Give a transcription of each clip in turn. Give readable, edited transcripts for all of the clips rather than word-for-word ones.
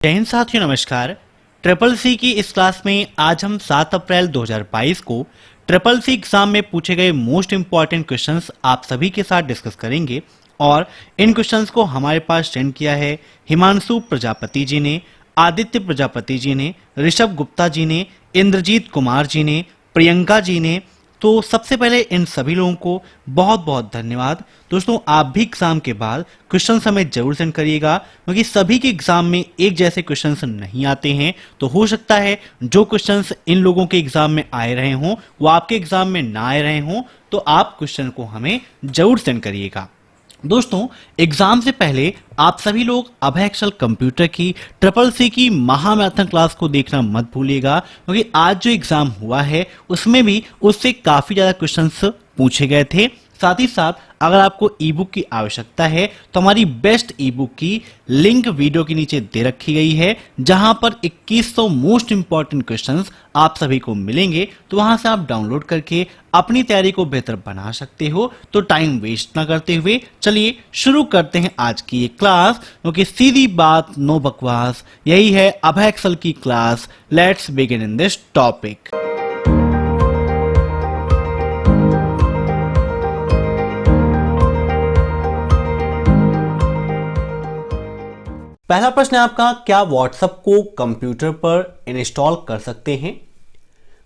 जय हिंद साथियों, नमस्कार। ट्रिपल सी की इस क्लास में आज हम 7 अप्रैल 2022 को ट्रिपल सी एग्जाम में पूछे गए मोस्ट इंपॉर्टेंट क्वेश्चंस आप सभी के साथ डिस्कस करेंगे। और इन क्वेश्चंस को हमारे पास सेंड किया है हिमांशु प्रजापति जी ने, आदित्य प्रजापति जी ने, ऋषभ गुप्ता जी ने, इंद्रजीत कुमार जी ने, प्रियंका जी ने। तो सबसे पहले इन सभी लोगों को बहुत बहुत धन्यवाद। दोस्तों, आप भी एग्जाम के बाद क्वेश्चन हमें जरूर सेंड करिएगा, क्योंकि सभी के एग्जाम में एक जैसे क्वेश्चंस नहीं आते हैं। तो हो सकता है जो क्वेश्चंस इन लोगों के एग्जाम में आए रहे हों वो आपके एग्जाम में ना आए रहे हों, तो आप क्वेश्चन को हमें जरूर सेंड करिएगा। दोस्तों, एग्जाम से पहले आप सभी लोग अभय एक्सेल कंप्यूटर की ट्रिपल सी की महामैराथन क्लास को देखना मत भूलिएगा, क्योंकि आज जो एग्जाम हुआ है उसमें भी उससे काफी ज्यादा क्वेश्चंस पूछे गए थे। साथ ही साथ अगर आपको ई बुक की आवश्यकता है तो हमारी बेस्ट ई बुक की लिंक वीडियो के नीचे दे रखी गई है, जहां पर 2100 मोस्ट इंपॉर्टेंट क्वेश्चंस आप सभी को मिलेंगे। तो वहां से आप डाउनलोड करके अपनी तैयारी को बेहतर बना सकते हो। तो टाइम वेस्ट ना करते हुए चलिए शुरू करते हैं आज की ये क्लास, क्योंकि सीधी बात नो बकवास, यही है अभय एक्सेल की class. Let's begin in this topic. पहला प्रश्न है आपका, क्या व्हाट्सएप को कंप्यूटर पर इंस्टॉल कर सकते हैं?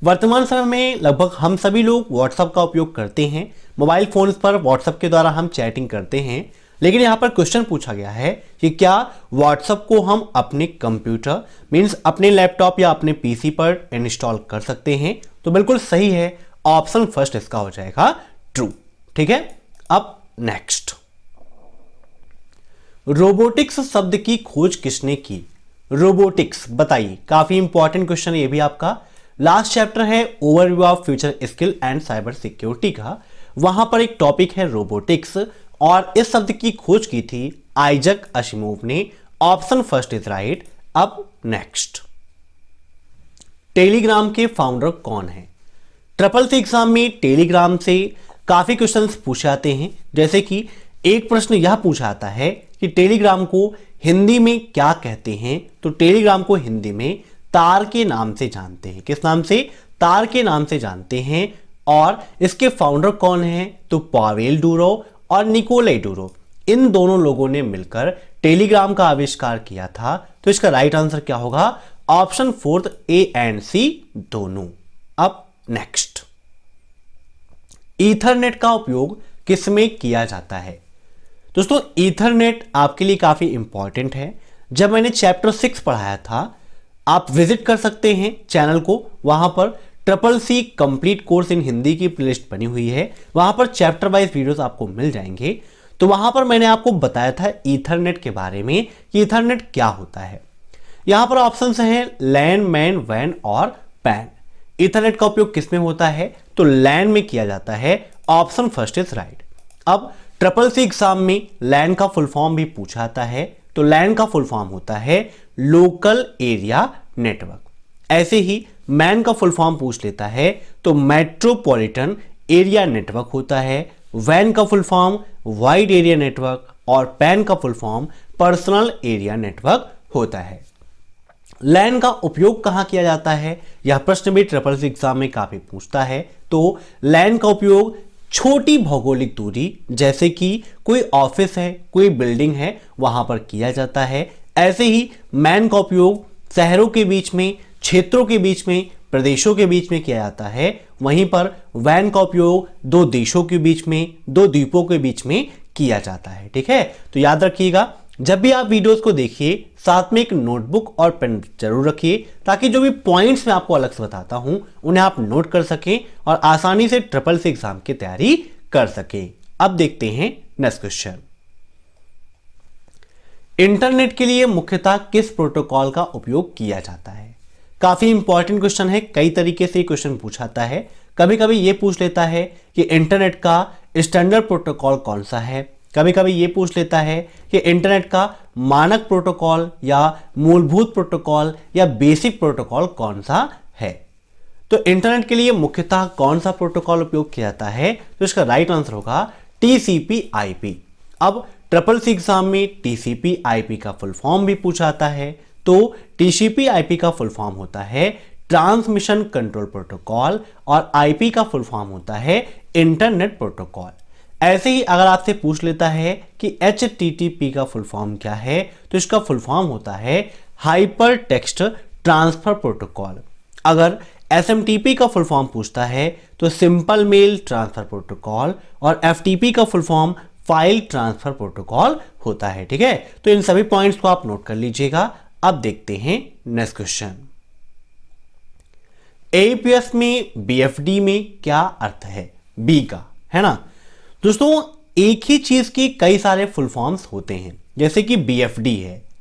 वर्तमान समय में लगभग हम सभी लोग व्हाट्सएप का उपयोग करते हैं। मोबाइल फोन्स पर व्हाट्सएप के द्वारा हम चैटिंग करते हैं। लेकिन यहां पर क्वेश्चन पूछा गया है कि क्या व्हाट्सएप को हम अपने कंप्यूटर मींस अपने लैपटॉप या अपने पीसी पर इंस्टॉल कर सकते हैं? तो बिल्कुल सही है, ऑप्शन फर्स्ट इसका हो जाएगा ट्रू। ठीक है, अब नेक्स्ट, रोबोटिक्स शब्द की खोज किसने की? रोबोटिक्स बताइए, काफी इंपॉर्टेंट क्वेश्चन ये भी आपका। लास्ट चैप्टर है overview of future skill and cyber security का, वहां पर एक टॉपिक है रोबोटिक्स, और इस शब्द की खोज की थी आइजक असिमोव ने। Option first is right. अब नेक्स्ट, टेलीग्राम के फाउंडर कौन है? ट्रिपल सी एग्जाम में टेलीग्राम से काफी क्वेश्चंस पूछे जाते हैं। जैसे कि एक प्रश्न यह पूछा आता है कि टेलीग्राम को हिंदी में क्या कहते हैं? तो टेलीग्राम को हिंदी में तार के नाम से जानते हैं। किस नाम से? तार के नाम से जानते हैं। और इसके फाउंडर कौन हैं? तो पावेल डूरोव और निकोलाई डूरोव, इन दोनों लोगों ने मिलकर टेलीग्राम का आविष्कार किया था। तो इसका राइट आंसर क्या होगा? ऑप्शन फोर्थ, ए एंड सी दोनों। अब नेक्स्ट, ईथरनेट का उपयोग किसमें किया जाता है? दोस्तों, ईथरनेट आपके लिए काफी इंपॉर्टेंट है। जब मैंने चैप्टर 6 पढ़ाया था, आप विजिट कर सकते हैं चैनल को, वहां पर triple C complete course in Hindi की प्लेलिस्ट बनी हुई है, वहां पर चैप्टर वाइज वीडियोस आपको मिल जाएंगे। तो वहां पर मैंने आपको बताया था ईथरनेट के बारे में कि ईथरनेट क्या होता है। यहां पर ऑप्शंस हैं लैन, मैन, वैन और पैन। ईथरनेट का उपयोग किसमें होता है? तो लैन में किया जाता है। Option first is right. अब ट्रिपल सी एग्जाम में लैन का फुल फॉर्म भी पूछा जाता है। तो लैन का फुल फॉर्म होता है लोकल एरिया नेटवर्क। ऐसे ही मैन का फुल फॉर्म पूछ लेता है तो मेट्रोपॉलिटन एरिया नेटवर्क होता है। वैन का full form wide area network, और पैन का full form personal area network होता है। लैन का उपयोग कहां किया जाता है? यह प्रश्न भी ट्रिपल सी एग्जाम में काफी पूछता है। तो लैन का उपयोग छोटी भौगोलिक दूरी, जैसे कि कोई ऑफिस है, कोई बिल्डिंग है, वहां पर किया जाता है। ऐसे ही मैन का उपयोग शहरों के बीच में, क्षेत्रों के बीच में, प्रदेशों के बीच में किया जाता है। वहीं पर वैन का उपयोग दो देशों के बीच में, दो द्वीपों के बीच में किया जाता है। ठीक है, तो याद रखिएगा, जब भी आप वीडियोस को देखिए साथ में एक नोटबुक और पेन जरूर रखिए, ताकि जो भी पॉइंट्स मैं आपको अलग से बताता हूं उन्हें आप नोट कर सकें और आसानी से ट्रिपल सी एग्जाम की तैयारी कर सकें। अब देखते हैं नेक्स्ट क्वेश्चन, इंटरनेट के लिए मुख्यतः किस प्रोटोकॉल का उपयोग किया जाता है? काफी इंपॉर्टेंट क्वेश्चन है, कई तरीके से क्वेश्चन पूछाता है। कभी कभी यह पूछ लेता है कि इंटरनेट का स्टैंडर्ड प्रोटोकॉल कौन सा है। कभी कभी यह पूछ लेता है कि इंटरनेट का मानक प्रोटोकॉल या मूलभूत प्रोटोकॉल या बेसिक प्रोटोकॉल कौन सा है। तो इंटरनेट के लिए मुख्यतः कौन सा प्रोटोकॉल उपयोग किया जाता है? तो इसका राइट आंसर होगा TCP/IP। अब ट्रिपल सी एग्जाम में TCP/IP का फुल फॉर्म भी पूछा जाता है। तो टीसीपी आईपी का फुल फॉर्म होता है ट्रांसमिशन कंट्रोल प्रोटोकॉल और आईपी का फुल फॉर्म होता है इंटरनेट प्रोटोकॉल। ऐसे ही अगर आपसे पूछ लेता है कि एचटीटीपी का फुल फॉर्म क्या है, तो इसका फुल फॉर्म होता है हाइपर टेक्स्ट ट्रांसफर प्रोटोकॉल। अगर एसएमटीपी का फुल फॉर्म पूछता है तो सिंपल मेल ट्रांसफर प्रोटोकॉल, और एफटीपी का full form file transfer protocol होता है। ठीक है, तो इन सभी पॉइंट्स को आप नोट कर लीजिएगा। अब देखते हैं नेक्स्ट क्वेश्चन। एईपीएस में बीएफडी में क्या अर्थ है? बी का, है ना दोस्तों। एक ही चीज के कई सारे फुल फॉर्म्स होते हैं, जैसे कि बीएफडी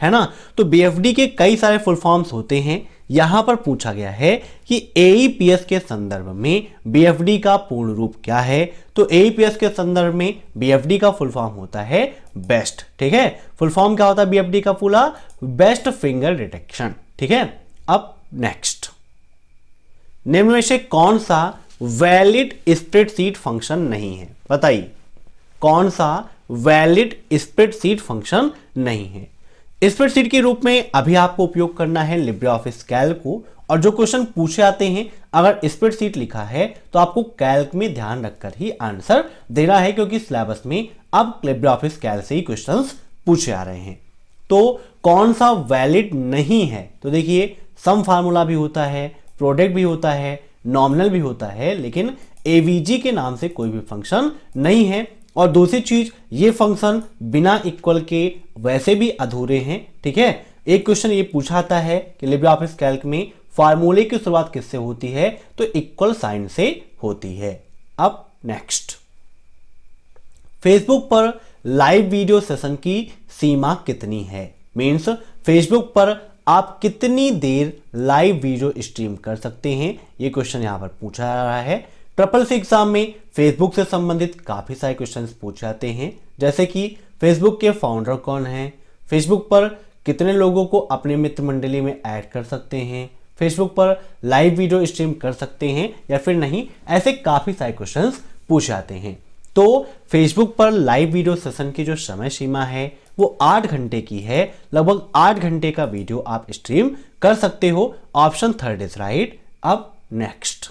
है ना, तो बीएफडी के कई सारे फुल फॉर्म्स होते हैं। यहां पर पूछा गया है कि एईपीएस के संदर्भ में बीएफडी का पूर्ण रूप क्या है, तो एईपीएस के संदर्भ में बीएफडी का फुल फॉर्म होता है बेस्ट। ठीक है, फुल फॉर्म क्या होता है बीएफडी का? पूरा बेस्ट फिंगर डिटेक्शन। ठीक है, अब नेक्स्ट, निम्न में से कौन सा वैलिड स्प्रेडशीट फंक्शन नहीं है? बताइए, कौन सा वैलिड स्प्रेडशीट फंक्शन नहीं है? स्प्रेडशीट के रूप में अभी आपको उपयोग करना है लिब्रे ऑफिस कैल्क को, और जो क्वेश्चन पूछे आते हैं अगर स्प्रेडशीट लिखा है तो आपको कैल्क में ध्यान रखकर ही आंसर देना है, क्योंकि सिलेबस में अब लिब्रे ऑफिस कैल्क से ही क्वेश्चंस पूछे आ रहे हैं। तो कौन सा वैलिड नहीं है? तो देखिए, सम फार्मूला भी होता है, प्रोडक्ट भी होता है, नॉमिनल भी होता है, लेकिन एवीजी के नाम से कोई भी फंक्शन नहीं है। और दूसरी चीज, ये फंक्शन बिना इक्वल के वैसे भी अधूरे हैं। ठीक है, एक क्वेश्चन ये पूछा आता है कि लिब्रे ऑफिस कैल्क में फार्मूले की शुरुआत किससे होती है, तो इक्वल साइन से होती है। अब नेक्स्ट, फेसबुक पर लाइव वीडियो सेशन की सीमा कितनी है? मींस फेसबुक पर आप कितनी देर लाइव वीडियो स्ट्रीम कर सकते हैं, ये क्वेश्चन यहां पर पूछा जा रहा है। ट्रिपल सी एग्जाम में फेसबुक से संबंधित काफी सारे क्वेश्चंस पूछे जाते हैं, जैसे कि फेसबुक के फाउंडर कौन है, फेसबुक पर कितने लोगों को अपने मित्र मंडली में ऐड कर सकते हैं, फेसबुक पर लाइव वीडियो स्ट्रीम कर सकते हैं या फिर नहीं, ऐसे काफी सारे क्वेश्चंस पूछे जाते हैं। तो फेसबुक पर लाइव वीडियो सेशन की जो समय सीमा है वो 8 घंटे की है। लगभग 8 घंटे का वीडियो आप स्ट्रीम कर सकते हो। Option third is right. अब नेक्स्ट,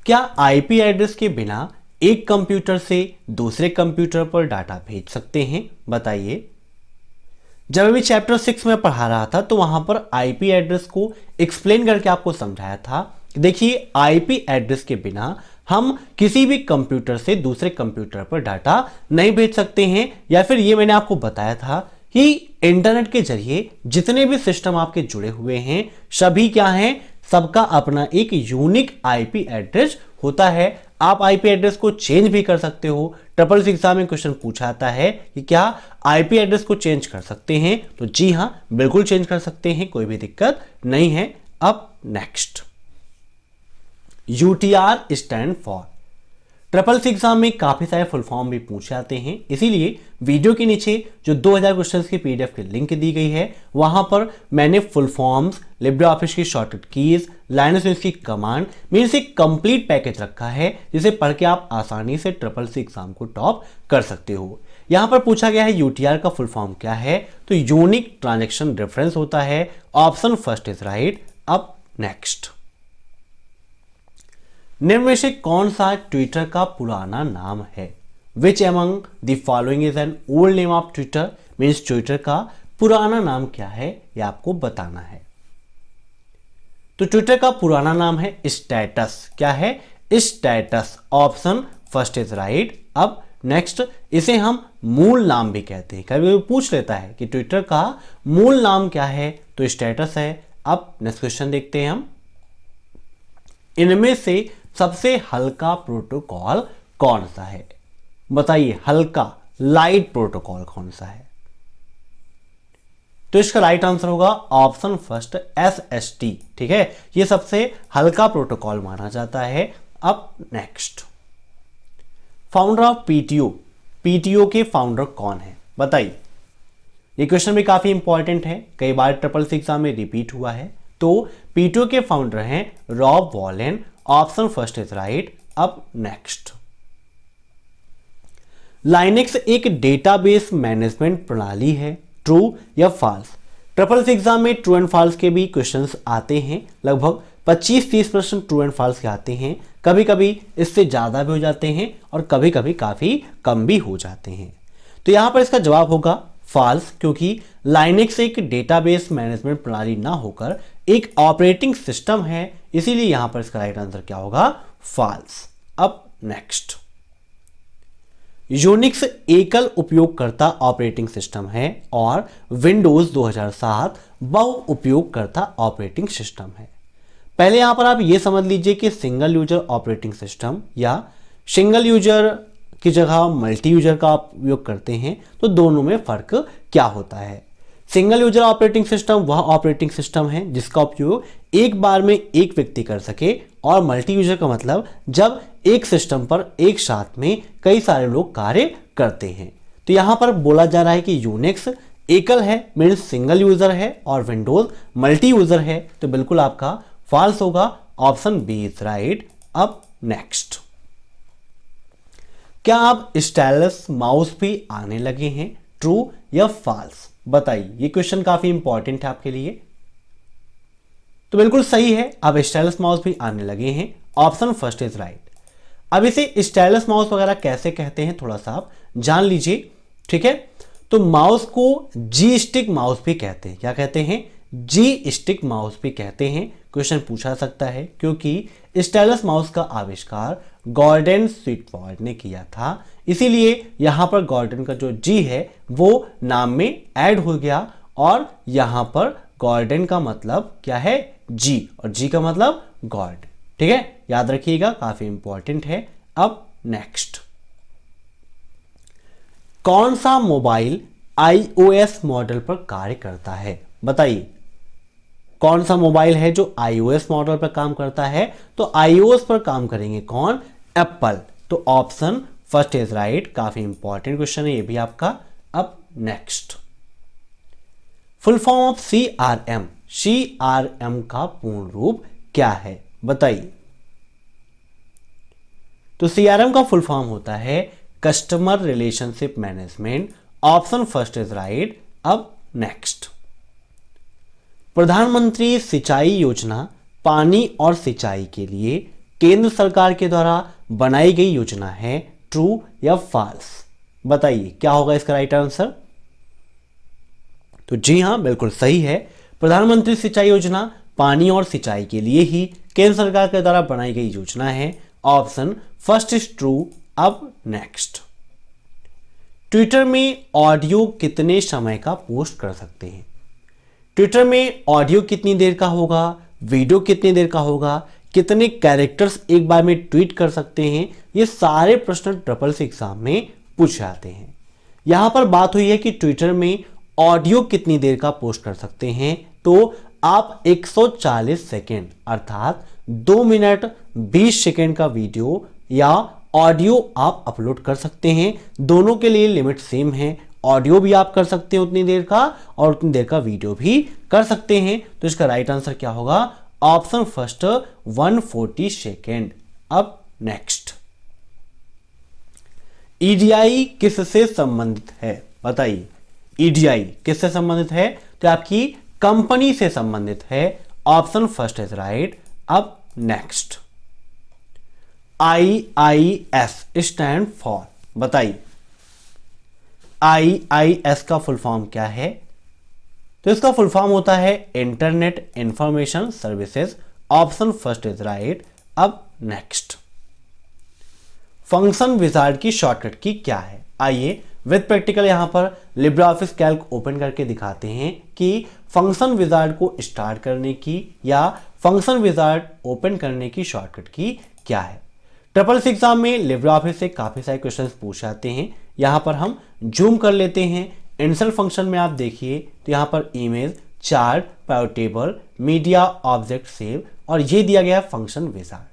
क्या आईपी एड्रेस के बिना एक कंप्यूटर से दूसरे कंप्यूटर पर डाटा भेज सकते हैं? बताइए। जब अभी चैप्टर 6 में पढ़ा रहा था तो वहां पर आईपी एड्रेस को एक्सप्लेन करके आपको समझाया था। देखिए, आईपी एड्रेस के बिना हम किसी भी कंप्यूटर से दूसरे कंप्यूटर पर डाटा नहीं भेज सकते हैं, या फिर ये मैंने आपको बताया था कि इंटरनेट के जरिए जितने भी सिस्टम आपके जुड़े हुए हैं सभी क्या हैं, सबका अपना एक यूनिक आईपी एड्रेस होता है। आप आईपी एड्रेस को चेंज भी कर सकते हो। ट्रिपल सी एग्जाम में क्वेश्चन पूछा आता है कि क्या आईपी एड्रेस को चेंज कर सकते हैं, तो जी हां, बिल्कुल चेंज कर सकते हैं, कोई भी दिक्कत नहीं है। अब next, UTR stand for. Triple C exam में काफी सारे फुल फॉर्म भी पूछे जाते हैं, इसीलिए वीडियो के नीचे जो 2000 क्वेश्चंस की पीडीएफ की लिंक दी गई है वहां पर मैंने फुल फॉर्म्स, लिब्रे ऑफिस की शॉर्टकट कीज, लाइनस की कमांड, मेरे से कंप्लीट पैकेज रखा है, जिसे पढ़ के आप आसानी से ट्रिपल सी एग्जाम को टॉप कर सकते हो। यहां पर पूछा गया है यूटीआर का फुल फॉर्म क्या है, तो यूनिक ट्रांजैक्शन रेफरेंस होता है। Option first is right. अब नेक्स्ट, निम्न में से कौन सा ट्विटर का पुराना नाम है? Which among the following is an old name of Twitter? Means Twitter का पुराना नाम क्या है यह आपको बताना है। तो ट्विटर का पुराना नाम है स्टेटस। क्या है? Status. Option first is right. अब नेक्स्ट, इसे हम मूल नाम भी कहते हैं। कभी कभी पूछ लेता है कि ट्विटर का मूल नाम क्या है, तो स्टेटस है। अब नेक्स्ट क्वेश्चन देखते हैं हम, इनमें से सबसे हल्का प्रोटोकॉल कौन सा है? बताइए, हल्का लाइट प्रोटोकॉल कौन सा है? तो इसका राइट आंसर होगा ऑप्शन फर्स्ट SST। ठीक है, ये सबसे हल्का प्रोटोकॉल माना जाता है। अब नेक्स्ट, फाउंडर ऑफ पीटीओ के फाउंडर कौन है? बताइए। ये क्वेश्चन भी काफी इंपॉर्टेंट है, कई बार ट्रिपल सी एग्जाम में रिपीट हुआ है। तो पीटीओ के फाउंडर हैं Rob Wallen. Option first is right. अब नेक्स्ट, लाइनेक्स एक डेटाबेस मैनेजमेंट प्रणाली है, ट्रू या फॉल्स? ट्रिपल सी एग्जाम में ट्रू एंड फॉल्स के भी क्वेश्चंस आते हैं, लगभग 25-30% ट्रू एंड फॉल्स के आते हैं, कभी कभी इससे ज़्यादा भी हो जाते हैं और कभी कभी काफ़ी कम भी हो जाते हैं। तो यहाँ पर इसका जवाब होगा फॉल्स, क्योंकि लाइनेक्स एक डेटाबेस मैनेजमेंट प्रणाली ना होकर एक ऑपरेटिंग सिस्टम है, इसीलिए यहाँ पर इसका राइट आंसर क्या होगा, फॉल्स। अब नेक्स्ट, यूनिक्स एकल उपयोगकर्ता ऑपरेटिंग सिस्टम है और विंडोज 2007 बहु उपयोगकर्ता ऑपरेटिंग सिस्टम है। पहले यहां पर आप ये समझ लीजिए कि सिंगल यूजर ऑपरेटिंग सिस्टम या सिंगल यूजर की जगह मल्टी यूजर का उपयोग करते हैं, तो दोनों में फर्क क्या होता है। सिंगल यूजर ऑपरेटिंग सिस्टम वह ऑपरेटिंग सिस्टम है जिसका उपयोग एक बार में एक व्यक्ति कर सके, और मल्टी यूजर का मतलब जब एक सिस्टम पर एक साथ में कई सारे लोग कार्य करते हैं। तो यहां पर बोला जा रहा है कि यूनिक्स एकल है, मीन्स सिंगल यूजर है, और विंडोज मल्टी यूजर है, तो बिल्कुल आपका फॉल्स होगा, ऑप्शन बी इज राइट। अब नेक्स्ट, क्या अब स्टाइलस माउस भी आने लगे हैं, ट्रू या फॉल्स, बताइए। ये क्वेश्चन काफी इंपॉर्टेंट है आपके लिए। तो बिल्कुल सही है, अब स्टाइलस माउस भी आने लगे हैं, ऑप्शन फर्स्ट इज राइट। अब इसे स्टाइलस माउस वगैरह कैसे कहते हैं थोड़ा सा आप जान लीजिए, ठीक है। तो माउस को जी स्टिक माउस भी कहते हैं, क्या कहते हैं, जी स्टिक माउस भी कहते हैं। क्वेश्चन पूछा सकता है क्योंकि स्टाइलस माउस का आविष्कार गॉर्डन स्वीटफॉर्ड ने किया था, इसीलिए यहां पर गॉर्डन का जो जी है वो नाम में ऐड हो गया, और यहां पर गॉर्डन का मतलब क्या है, जी, और जी का मतलब गॉड, ठीक है, याद रखिएगा, काफी इंपॉर्टेंट है। अब नेक्स्ट, कौन सा मोबाइल iOS मॉडल पर कार्य करता है, बताइए। कौन सा मोबाइल है जो iOS मॉडल पर काम करता है, तो iOS पर काम करेंगे कौन, एप्पल। तो ऑप्शन फर्स्ट इज राइट, काफी इंपॉर्टेंट क्वेश्चन है ये भी आपका। अब next, full form of CRM, CRM का पूर्ण रूप क्या है, बताइए। तो CRM का फुल फॉर्म होता है customer relationship management, option first is right. अब नेक्स्ट, प्रधानमंत्री सिंचाई योजना पानी और सिंचाई के लिए केंद्र सरकार के द्वारा बनाई गई योजना है, ट्रू या फॉल्स, बताइए क्या होगा इसका राइट आंसर। तो जी हां, बिल्कुल सही है, प्रधानमंत्री सिंचाई योजना पानी और सिंचाई के लिए ही केंद्र सरकार के द्वारा बनाई गई योजना है, ऑप्शन फर्स्ट इज ट्रू। अब नेक्स्ट, ट्विटर में ऑडियो कितने समय का पोस्ट कर सकते हैं, ट्विटर में ऑडियो कितनी देर का होगा, वीडियो कितनी देर का होगा, कितने कैरेक्टर्स एक बार में ट्वीट कर सकते हैं, ये सारे प्रश्न ट्रिपल सी एग्जाम में पूछे जाते हैं। यहां पर बात हुई है कि ट्विटर में ऑडियो कितनी देर का पोस्ट कर सकते हैं, तो आप 140 सेकेंड अर्थात 2 मिनट 20 सेकेंड का वीडियो या ऑडियो आप अपलोड कर सकते हैं। दोनों के लिए लिमिट सेम है, ऑडियो भी आप कर सकते हैं उतनी देर का, और उतनी देर का वीडियो भी कर सकते हैं। तो इसका राइट आंसर क्या होगा, ऑप्शन फर्स्ट 140 सेकेंड। अब नेक्स्ट, ईडीआई किससे संबंधित है, बताइए। ईडीआई किससे संबंधित है, तो आपकी कंपनी से संबंधित है, ऑप्शन फर्स्ट इज राइट। अब नेक्स्ट, IIS स्टैंड फॉर, बताइए। IIS का फुल फॉर्म क्या है, तो इसका फुल फॉर्म होता है internet information services, option first is right. अब नेक्स्ट, फंक्शन विजार्ड की शॉर्टकट की क्या है, आइए विद प्रैक्टिकल यहां पर लिब्रे ऑफिस कैल्क ओपन करके दिखाते हैं कि फंक्शन विजार्ड को स्टार्ट करने की या फंक्शन विजार्ड ओपन करने की शॉर्टकट की क्या है। ट्रिपल सी एग्जाम में लिब्रे ऑफिस से काफी सारे क्वेश्चंस पूछ जाते हैं, यहां पर हम जूम कर लेते हैं। इंसर्ट फंक्शन में आप देखिए तो यहां पर image, chart, private table, media, object, save, और ये दिया गया फंक्शन विजार्ड।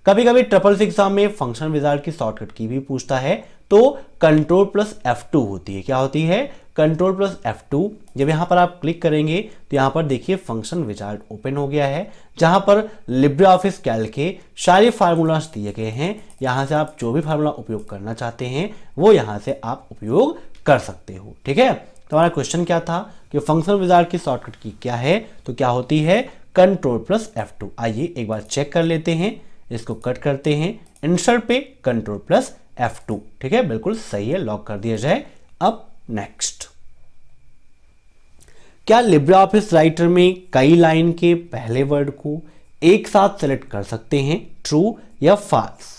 कभी कभी ट्रिपल सी एग्जाम में फंक्शन विजार्ड की शॉर्टकट की भी पूछता है, तो कंट्रोल प्लस F2 होती है, क्या होती है, कंट्रोल प्लस F2। जब यहां पर आप क्लिक करेंगे तो यहां पर देखिए फंक्शन विजार्ड ओपन हो गया है, जहां पर लिब्रे ऑफिस कैल्क के सारे फार्मूलाज दिए गए हैं। यहां से आप जो भी फार्मूला उपयोग करना चाहते हैं वो यहां से आप उपयोग कर सकते हो, ठीक है। तो हमारा क्वेश्चन क्या था कि फंक्शनल विजार्ड की शॉर्टकट की क्या है, तो क्या होती है Ctrl+F2। आइए एक बार चेक कर लेते हैं, इसको कट करते हैं, इंसर्ट पे Ctrl+F2। ठीक है, बिल्कुल सही है, लॉक कर दिया जाए। अब नेक्स्ट, क्या लिब्रे ऑफिस राइटर में कई लाइन के पहले वर्ड को एक साथ सेलेक्ट कर सकते हैं, ट्रू या फॉल्स?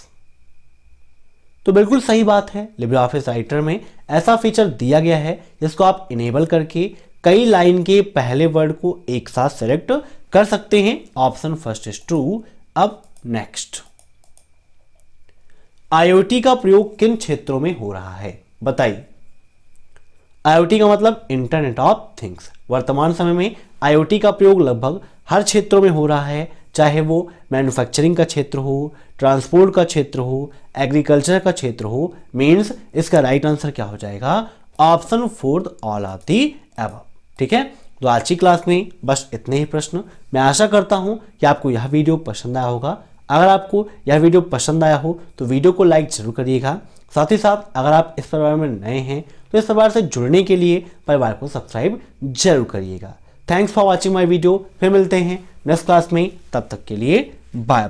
तो बिल्कुल सही बात है, लिब्रे ऑफिस राइटर में ऐसा फीचर दिया गया है जिसको आप इनेबल करके कई लाइन के पहले वर्ड को एक साथ सेलेक्ट कर सकते हैं। Option first is true. अब नेक्स्ट, आईओटी का प्रयोग किन क्षेत्रों में हो रहा है, बताइए। आईओटी का मतलब इंटरनेट ऑफ थिंग्स। वर्तमान समय में आईओटी का प्रयोग लगभग हर क्षेत्रों में हो रहा है, चाहे वो मैन्युफैक्चरिंग का क्षेत्र हो, ट्रांसपोर्ट का क्षेत्र हो, एग्रीकल्चर का क्षेत्र हो। मींस इसका राइट आंसर क्या हो जाएगा, option fourth, all of the above. ठीक है, तो आज की क्लास में बस इतने ही प्रश्न। मैं आशा करता हूं कि आपको यह वीडियो पसंद आया होगा। अगर आपको यह वीडियो पसंद आया हो तो वीडियो को लाइक जरूर करिएगा। साथ ही साथ अगर आप इस परिवार में नए हैं तो इस परिवार से जुड़ने के लिए परिवार को सब्सक्राइब जरूर करिएगा। Thanks for watching my video. फिर मिलते हैं नेक्स्ट क्लास में, तब तक के लिए बाय।